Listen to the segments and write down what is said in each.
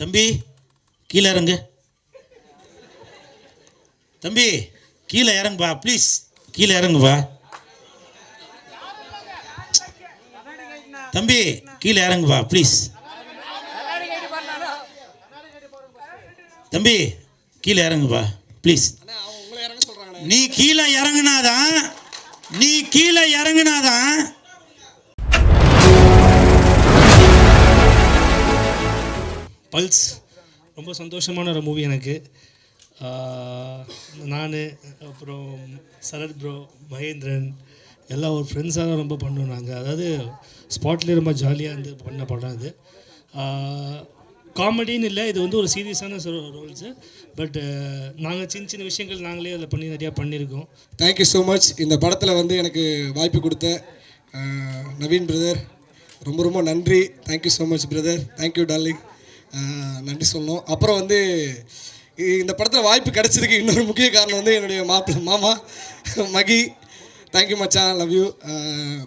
தம்பி கீழே இறங்கு. தம்பி கீழே இறங்குப்பா ப்ளீஸ். கீழே இறங்குப்பா. தம்பி கீழே இறங்குப்பா ப்ளீஸ். தம்பி கீழே இறங்குப்பா ப்ளீஸ். நீ கீழே இறங்குனாதான் பல்ஸ் ரொம்ப சந்தோஷமான ஒரு மூவி எனக்கு. நான் அப்புறம் சரத் ப்ரோ, மகேந்திரன் எல்லாம் ஒரு ஃப்ரெண்ட்ஸாக தான் ரொம்ப பண்ணோம் நாங்கள். அதாவது ஸ்பாட்லேயே ரொம்ப ஜாலியாக இருந்து பண்ண படம் இது. காமெடின்னு இல்லை, இது வந்து ஒரு சீரியஸான ரோல்ஸு. பட் நாங்கள் சின்ன சின்ன விஷயங்கள் நாங்களே அதில் பண்ணி நிறையா பண்ணியிருக்கோம். Thank you so much. இந்த படத்தில் வந்து எனக்கு வாய்ப்பு கொடுத்த நவீன் பிரதர் ரொம்ப ரொம்ப நன்றி. Thank you so much brother. Thank you darling. நன்றி சொல்லணும். அப்புறம் வந்து இந்த படத்தில் வாய்ப்பு கிடச்சதுக்கு இன்னொரு முக்கிய காரணம் வந்து என்னுடைய மாமா மகி. தேங்க்யூ மச்சான், லவ் யூ.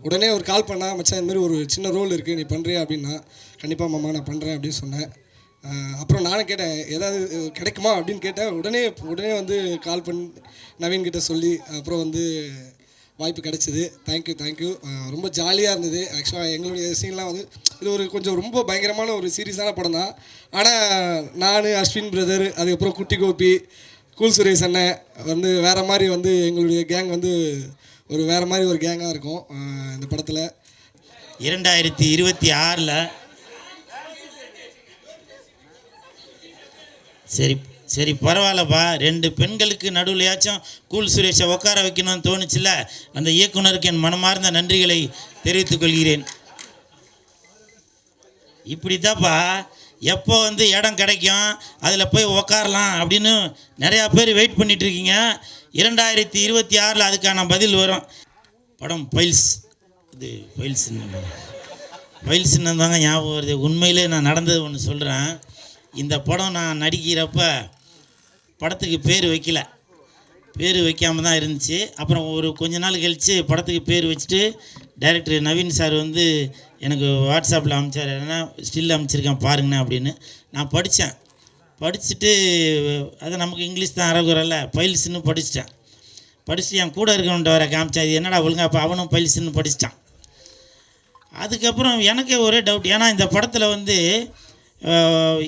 உடனே ஒரு கால் பண்ணா, மச்சான் இந்தமாதிரி ஒரு சின்ன ரோல் இருக்குது, நீ பண்ணுறியா அப்படின்னா. கண்டிப்பாக மாமா நான் பண்ணுறேன் அப்படின்னு சொன்னேன். அப்புறம் நானும் கேட்டேன் ஏதாவது கிடைக்குமா அப்படின்னு கேட்டேன். உடனே வந்து கால் பண்ணி நவீன்கிட்ட சொல்லி அப்புறம் வந்து வாய்ப்பு கிடச்சிது. தேங்க்யூ. ரொம்ப ஜாலியாக இருந்தது. ஆக்சுவலாக எங்களுடைய சீன்லாம் வந்து இது ஒரு கொஞ்சம் ரொம்ப பயங்கரமான ஒரு சீரியஸான படம் தான். ஆனால் நான், அஸ்வின் பிரதர், அதுக்கப்புறம் குட்டி கோபி, கூல் சுரேஷ் அண்ணன் வந்து வேறு மாதிரி வந்து எங்களுடைய கேங் வந்து ஒரு வேறு மாதிரி ஒரு கேங்காக இருக்கும் இந்த படத்தில். 2026 சரி பரவாயில்லப்பா. 2 பெண்களுக்கு நடுவுலையாச்சும் கூல் சுரேஷை உட்கார வைக்கணும்னு தோணுச்சுல, அந்த இயக்குனருக்கு என் மனமார்ந்த நன்றிகளை தெரிவித்துக் கொள்கிறேன். இப்படித்தாப்பா எப்போ வந்து இடம் கிடைக்கும் அதில் போய் உக்காரலாம் அப்படின்னு நிறையா பேர் வெயிட் பண்ணிகிட்ருக்கீங்க. 2026 அதுக்கான பதில் வரும். படம் பைல்ஸ். இது பைல்ஸ்ன்னு தாங்க ஞாபகம் வருது. உண்மையிலே நான் நடந்தது ஒன்று சொல்கிறேன். இந்த படம் நான் நடிக்கிறப்ப படத்துக்கு பேர் வைக்காமல் தான் இருந்துச்சு. அப்புறம் ஒரு கொஞ்ச நாள் கழித்து படத்துக்கு பேர் வச்சுட்டு டைரக்டர் நவீன் சார் வந்து எனக்கு வாட்ஸ்அப்பில் அனுப்பிச்சார். ஏன்னா ஸ்டில் அனுப்பிச்சிருக்கேன் பாருங்கண்ணே அப்படின்னு. நான் படிச்சுட்டு அது நமக்கு இங்கிலீஷ் தான் அறகுறல்ல, பைல்ஸ்ன்னு படிச்சுட்டு என் கூட இருக்கவன்ட்ட வர காமிச்சேன். இது என்னடா ஒழுங்கா. அப்போ அவனும் பைல்ஸ்ன்னு படிச்சிட்டான். அதுக்கப்புறம் எனக்கே ஒரே டவுட். ஏன்னா இந்த படத்தில் வந்து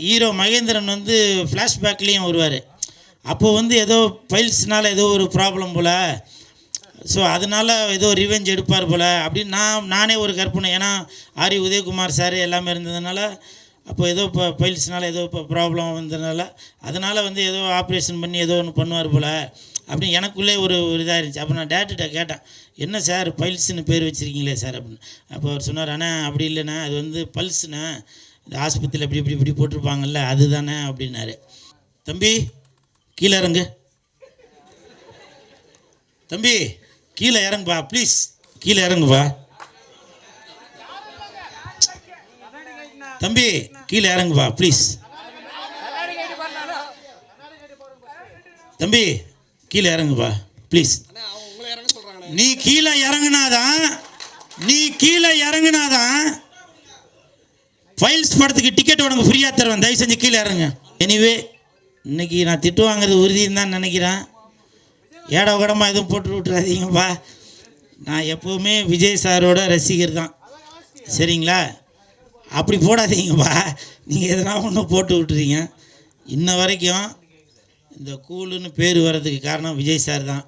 ஹீரோ மகேந்திரன் வந்து ஃப்ளாஷ்பேக்லேயும் வருவார். அப்போது வந்து ஏதோ பைல்ஸ்னால் ஏதோ ஒரு ப்ராப்ளம் போல், ஸோ அதனால் ஏதோ ரிவெஞ்ச் எடுப்பார் போல் அப்படின்னு நானே ஒரு கற்பனை. ஏன்னா ஆரி உதயகுமார் சார் எல்லாமே இருந்ததுனால அப்போ ஏதோ இப்போ பைல்ஸ்னால் ஏதோ இப்போ ப்ராப்ளம் வந்ததுனால அதனால் வந்து ஏதோ ஆப்ரேஷன் பண்ணி ஏதோ ஒன்று பண்ணுவார் போல் அப்படின்னு எனக்குள்ளே ஒரு இதாக இருந்துச்சு. அப்போ நான் டேரக்டர்கிட்ட கேட்டேன், என்ன சார் பைல்ஸ்ன்னு பேர் வச்சுருக்கீங்களே சார் அப்படின்னு. அப்போ அவர் சொன்னார், அண்ணா அப்படி இல்லைண்ணா, அது வந்து பல்ஸ்ண்ணே, இந்த ஆஸ்பத்திரியில் இப்படி போட்டிருப்பாங்கல்ல அதுதானே அப்படின்னாரு. தம்பி கீழே இறங்கு. தம்பி கீழே இறங்குப்பா ப்ளீஸ். கீழே இறங்குப்பா. தம்பி கீழே இறங்குப்பா ப்ளீஸ். தம்பி கீழே இறங்குப்பா ப்ளீஸ். நீ கீழே இறங்குனாதான் ஃபைல்ஸ் படத்துக்கு டிக்கெட் உனக்கு ஃப்ரீயாக தருவேன். தயவு செஞ்சு கீழே இறங்க. எனிவே இன்னைக்கு நான் திட்டு வாங்குறது உறுதின்னு தான் நினைக்கிறேன். ஏடா கூடமாக எதுவும் போட்டு விட்டுறாதீங்கப்பா. நான் எப்போவுமே விஜய் சாரோட ரசிகர் தான், சரிங்களா? அப்படி போடாதீங்கப்பா. நீங்கள் எதனா ஒன்று போட்டு விட்டுறீங்க. இன்ன வரைக்கும் இந்த கூலுன்னு பேர் வர்றதுக்கு காரணம் விஜய் சார் தான்.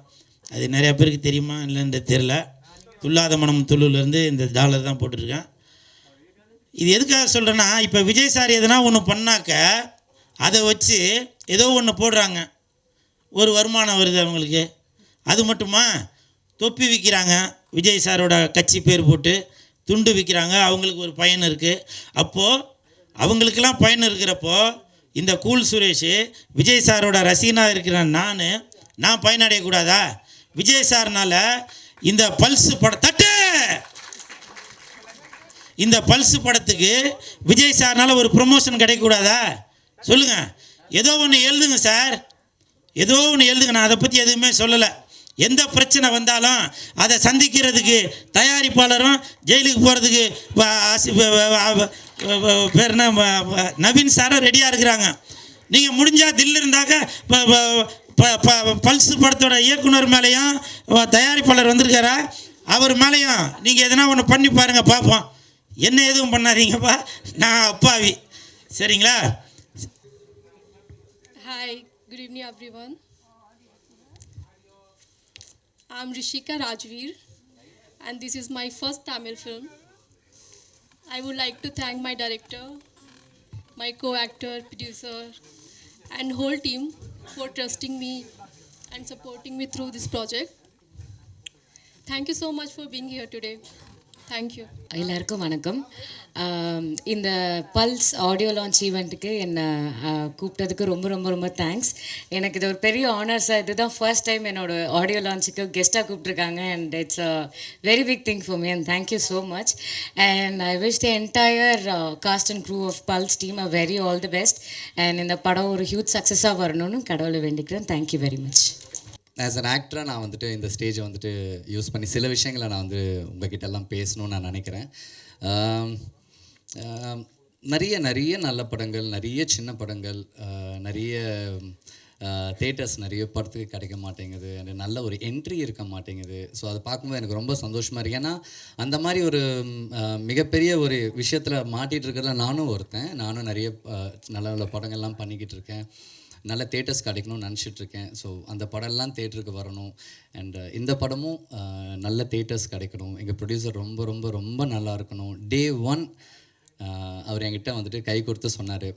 அது நிறையா பேருக்கு தெரியுமா இல்லைன்னு தெரில. துல்லாத மனம் துள்ளுலேருந்து இந்த டாலர் தான் போட்டிருக்கேன். இது எதுக்காக சொல்கிறேன்னா, இப்போ விஜய் சார் எதனா ஒன்று பண்ணாக்க அதை வச்சு ஏதோ ஒன்று போடுறாங்க, ஒரு வருமானம் வருது அவங்களுக்கு. அது மட்டுமா, தொப்பி விற்கிறாங்க, விஜய் சாரோட கட்சி பேர் போட்டு துண்டு விற்கிறாங்க, அவங்களுக்கு ஒரு பயன் இருக்குது. அப்போது அவங்களுக்கெல்லாம் பயன் இருக்கிறப்போ இந்த கூல் சுரேஷ் விஜய் சாரோட ரசிகனாக இருக்கிற நான் பயனடையக்கூடாதா? விஜய் சார்னால் இந்த பல்ஸ் இந்த பல்ஸ் படத்துக்கு விஜய் சார்னால் ஒரு ப்ரொமோஷன் கிடைக்கக்கூடாதா? சொல்லுங்கள். ஏதோ ஒன்று எழுதுங்க சார், ஏதோ ஒன்று எழுதுங்க. நான் அதை பற்றி எதுவுமே சொல்லலை. எந்த பிரச்சனை வந்தாலும் அதை சந்திக்கிறதுக்கு தயாரிப்பாளரும் ஜெயிலுக்கு போகிறதுக்கு பேர் என்ன நவீன் சாரும் ரெடியாக இருக்கிறாங்க. நீங்கள் முடிஞ்சால் தில் இருந்தாக்க பல்ஸ் படத்தோட இயக்குனர் மேலேயும் தயாரிப்பாளர் வந்திருக்காரா, அவர் மேலேயும் நீங்கள் எதனா ஒன்று பண்ணி பாருங்கள் பார்ப்போம். என்ன எதுவும் பண்ணாதீங்கப்பா, நான் அப்பாவி. சரிங்களா? Hi, good evening everyone. I'm Rishika Rajveer and this is my first Tamil film. I would like to thank my director, my co-actor, producer and whole team for trusting me and supporting me through this project. Thank you so much for being here today. Thank you. எல்லாருக்கும் வணக்கம். இந்த pulse audio launch ஈவெண்ட்டுக்கு என்னை கூப்பிட்டதுக்கு ரொம்ப ரொம்ப ரொம்ப thanks. எனக்கு இது ஒரு பெரிய ஆனர்ஸாக, இதுதான் ஃபர்ஸ்ட் டைம் என்னோட ஆடியோ லான்ச்சுக்கு கெஸ்ட்டாக கூப்பிட்ருக்காங்க. And it's a very big thing for me and thank you so much. And I wish the entire cast and crew of Pulse team a very all the best. And இந்த படம் ஒரு huge சக்ஸஸாக வரணும்னு கடவுளை வேண்டிக்கிறேன். Thank you very much. As an ஆக்டராக நான் வந்துட்டு இந்த ஸ்டேஜை வந்துட்டு யூஸ் பண்ணி சில விஷயங்களை நான் வந்து உங்ககிட்ட எல்லாம் பேசணும்னு நான் நினைக்கிறேன். நிறைய நிறைய நல்ல படங்கள், நிறைய சின்ன படங்கள், நிறைய தேட்டர்ஸ் நிறைய படத்துக்கு கிடைக்க மாட்டேங்குது. அண்ட் நல்ல ஒரு என்ட்ரி இருக்க மாட்டேங்குது. ஸோ அதை பார்க்கும்போது எனக்கு ரொம்ப சந்தோஷமாக இருக்குது. ஏன்னா அந்த மாதிரி ஒரு மிகப்பெரிய ஒரு விஷயத்தில் மாட்டிகிட்டு இருக்கிறத நானும் ஒருத்தன். நானும் நிறைய நல்ல நல்ல படங்கள்லாம் பண்ணிக்கிட்டு இருக்கேன். நல்ல தேட்டர்ஸ் கிடைக்கணும்னு நினச்சிட்ருக்கேன். ஸோ அந்த படம்லாம் தேட்டருக்கு வரணும். அண்ட் இந்த படமும் நல்ல தேட்டர்ஸ் கிடைக்கணும். எங்கள் ப்ரொடியூசர் ரொம்ப ரொம்ப ரொம்ப நல்லா இருக்கணும். Day 1 அவர் என்கிட்ட வந்துட்டு கை கொடுத்து சொன்னார்,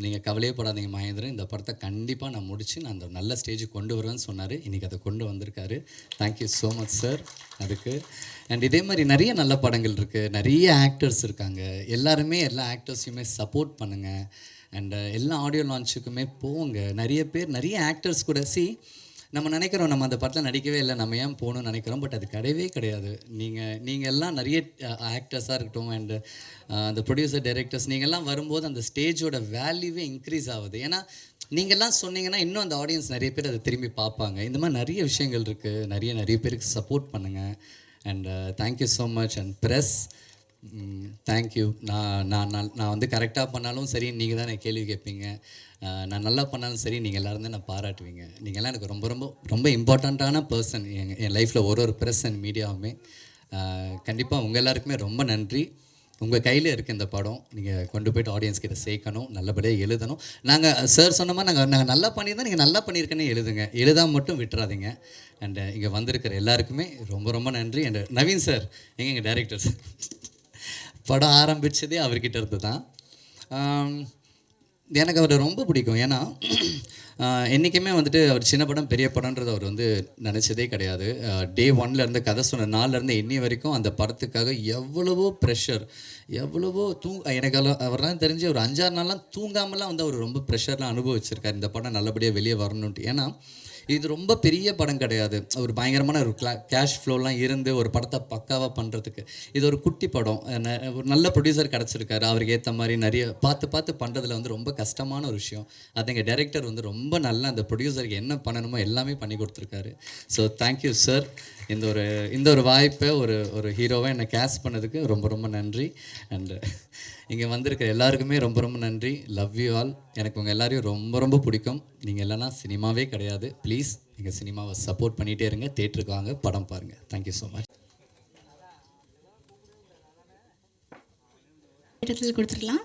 நீங்கள் கவலையே படாதீங்க மகேந்திரன், இந்த படத்தை கண்டிப்பாக நான் முடித்து நான் அந்த நல்ல ஸ்டேஜுக்கு கொண்டு வருவேன்னு சொன்னார். இன்றைக்கி அதை கொண்டு வந்திருக்காரு. தேங்க்யூ ஸோ மச் சார் அதுக்கு. அண்ட் இதே மாதிரி நிறைய நல்ல படங்கள் இருக்குது, நிறைய ஆக்டர்ஸ் இருக்காங்க. எல்லாருமே எல்லா ஆக்டர்ஸையுமே சப்போர்ட் பண்ணுங்கள். அண்ட் எல்லா ஆடியோ லான்ச்சுக்குமே போங்க. நிறைய பேர் நிறைய ஆக்டர்ஸ் கூட நம்ம நினைக்கிறோம் நம்ம அந்த படத்தில் நடிக்கவே இல்லை, நம்ம ஏன் போகணும்னு நினைக்கிறோம். பட் அது கிடையவே கிடையாது. நீங்கள் எல்லாம் நிறைய ஆக்டர்ஸாக இருக்கட்டும் அண்டு அந்த ப்ரொடியூசர் டைரக்டர்ஸ் நீங்கள்லாம் வரும்போது அந்த ஸ்டேஜோட வேல்யூவே இன்க்ரீஸ் ஆகுது. ஏன்னா நீங்கள்லாம் சொன்னீங்கன்னா இன்னும் அந்த ஆடியன்ஸ் நிறைய பேர் அதை திரும்பி பார்ப்பாங்க. இந்த மாதிரி நிறைய விஷயங்கள் இருக்குது. நிறைய பேருக்கு சப்போர்ட் பண்ணுங்கள். And thank you so much. And press thank you. நான் வந்து கரெக்டாக பண்ணாலும் சரி நீங்கள் தான் எனக்கு கேள்வி கேட்பீங்க, நான் நல்லா பண்ணாலும் சரி நீங்கள் எல்லோரும் தான் நான் பாராட்டுவீங்க. நீங்கள்லாம் எனக்கு ரொம்ப ரொம்ப ரொம்ப இம்பார்ட்டண்ட்டான பர்சன் என் லைஃப்பில். ஒரு ப்ரெஸ் அண்ட் மீடியாவுமே கண்டிப்பாக உங்கள் எல்லாருக்குமே ரொம்ப நன்றி. உங்கள் கையில் இருக்குது இந்த படம், நீங்கள் கொண்டு போய்ட்டு ஆடியன்ஸ் கிட்ட சேர்க்கணும், நல்லபடியாக எழுதணும். நாங்கள் சார் சொன்ன மாதிரி நாங்கள் நல்லா பண்ணியிருந்தோம், நீங்கள் நல்லா பண்ணியிருக்கேன்னு எழுதுங்க, எழுதாமல் மட்டும் விட்டுறாதீங்க. அண்டு இங்கே வந்திருக்கிற எல்லாருக்குமே ரொம்ப ரொம்ப நன்றி. அண்டு நவீன் சார் எங்கள் டைரக்டர் சார், படம் ஆரம்பித்ததே அவர்கிட்ட இருந்து தான். எனக்கு அவரை ரொம்ப பிடிக்கும். ஏன்னா என்றைக்குமே வந்துட்டு அவர் சின்ன படம் பெரிய படம்ன்றது அவர் வந்து நினச்சதே கிடையாது. Day 1 கதை சொன்ன நாள்லேருந்து இன்னி வரைக்கும் அந்த படத்துக்காக எவ்வளவோ ப்ரெஷர், எவ்வளவோ எனக்கு அவர்லாம் தெரிஞ்சு ஒரு 5-6 நாள்லாம் தூங்காமலாம் வந்து அவர் ரொம்ப ப்ரெஷர்லாம் அனுபவிச்சிருக்கார் இந்த படம் நல்லபடியாக வெளியே வரணுன்ட்டு. ஏன்னா இது ரொம்ப பெரிய படம் கிடையாது. ஒரு பயங்கரமான ஒரு கேஷ் ஃப்ளோலாம் இருந்து ஒரு படத்தை பக்காவாக பண்ணுறதுக்கு இது ஒரு குட்டி படம். ஒரு நல்ல ப்ரொடியூசர் கிடச்சிருக்காரு. அவருக்கு ஏற்ற மாதிரி நிறைய பார்த்து பண்ணுறதுல வந்து ரொம்ப கஷ்டமான ஒரு விஷயம். அது எங்கள் டைரக்டர் வந்து ரொம்ப நல்லா அந்த ப்ரொடியூசருக்கு என்ன பண்ணணுமோ எல்லாமே பண்ணி கொடுத்துருக்காரு. So thank you sir. இந்த ஒரு வாய்ப்பை ஒரு ஹீரோவை என்னை கேஸ்ட் பண்ணதுக்கு ரொம்ப ரொம்ப நன்றி. அண்டு இங்கே வந்திருக்கிற எல்லாருக்குமே ரொம்ப ரொம்ப நன்றி. Love you all. எனக்கு உங்கள் எல்லாரையும் ரொம்ப ரொம்ப பிடிக்கும். நீங்கள் இல்லைனா சினிமாவே கிடையாது. ப்ளீஸ் நீங்கள் சினிமாவை சப்போர்ட் பண்ணிகிட்டே இருங்க, தேட்டருக்கு வாங்க, படம் பாருங்கள். Thank you so much. இடத்துல கொடுத்துடலாம்.